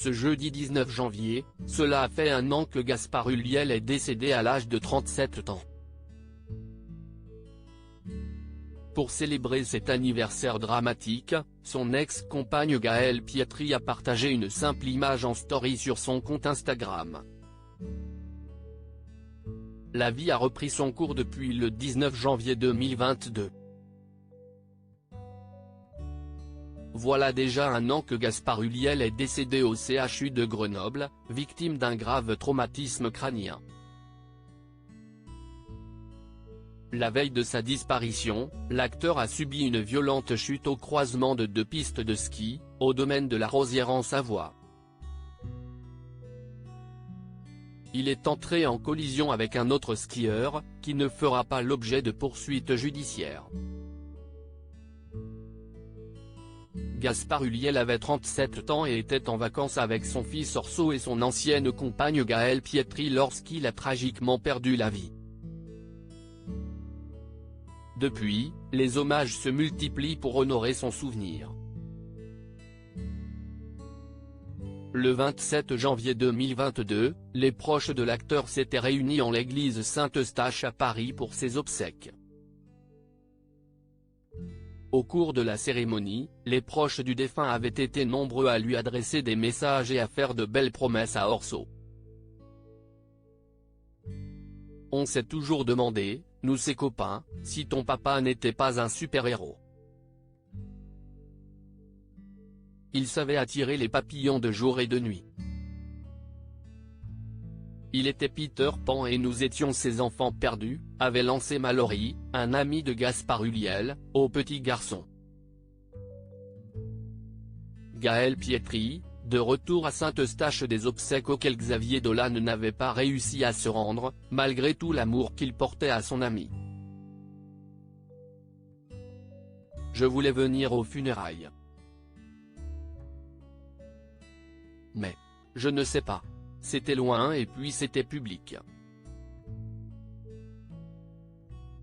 Ce jeudi 19 janvier, cela a fait un an que Gaspard Ulliel est décédé à l'âge de 37 ans. Pour célébrer cet anniversaire dramatique, son ex-compagne Gaëlle Pietri a partagé une simple image en story sur son compte Instagram. La vie a repris son cours depuis le 19 janvier 2022. Voilà déjà un an que Gaspard Ulliel est décédé au CHU de Grenoble, victime d'un grave traumatisme crânien. La veille de sa disparition, l'acteur a subi une violente chute au croisement de deux pistes de ski, au domaine de la Rosière en Savoie. Il est entré en collision avec un autre skieur, qui ne fera pas l'objet de poursuites judiciaires. Gaspard Ulliel avait 37 ans et était en vacances avec son fils Orso et son ancienne compagne Gaëlle Pietri lorsqu'il a tragiquement perdu la vie. Depuis, les hommages se multiplient pour honorer son souvenir. Le 27 janvier 2022, les proches de l'acteur s'étaient réunis en l'église Saint-Eustache à Paris pour ses obsèques. Au cours de la cérémonie, les proches du défunt avaient été nombreux à lui adresser des messages et à faire de belles promesses à Orso. On s'est toujours demandé, nous ses copains, si ton papa n'était pas un super-héros. Il savait attirer les papillons de jour et de nuit. Il était Peter Pan et nous étions ses enfants perdus, avait lancé Mallory, un ami de Gaspard Ulliel, au petit garçon. Gaëlle Pietri, de retour à Saint-Eustache des obsèques auxquelles Xavier Dolan n'avait pas réussi à se rendre, malgré tout l'amour qu'il portait à son ami. Je voulais venir aux funérailles. Mais, je ne sais pas. C'était loin et puis c'était public.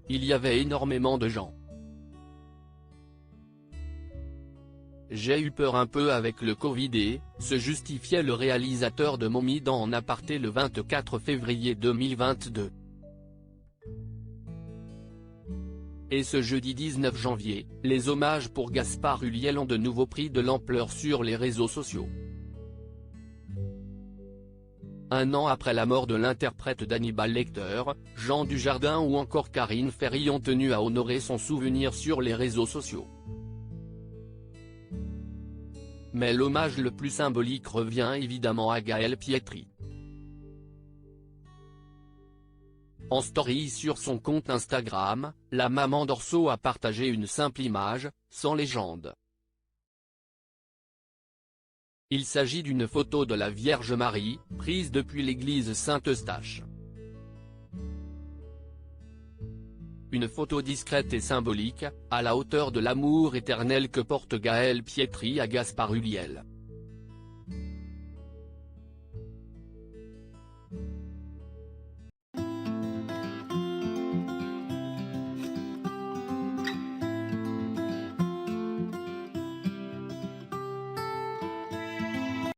Il y avait énormément de gens. J'ai eu peur un peu avec le Covid et, se justifiait le réalisateur de Mommy dans En aparté le 24 février 2022. Et ce jeudi 19 janvier, les hommages pour Gaspard Ulliel ont de nouveau pris de l'ampleur sur les réseaux sociaux. Un an après la mort de l'interprète d'Hannibal Lecter, Jean Dujardin ou encore Karine Ferry ont tenu à honorer son souvenir sur les réseaux sociaux. Mais l'hommage le plus symbolique revient évidemment à Gaëlle Pietri. En story sur son compte Instagram, la maman d'Orso a partagé une simple image, sans légende. Il s'agit d'une photo de la Vierge Marie, prise depuis l'église Saint-Eustache. Une photo discrète et symbolique, à la hauteur de l'amour éternel que porte Gaëlle Pietri à Gaspard Ulliel.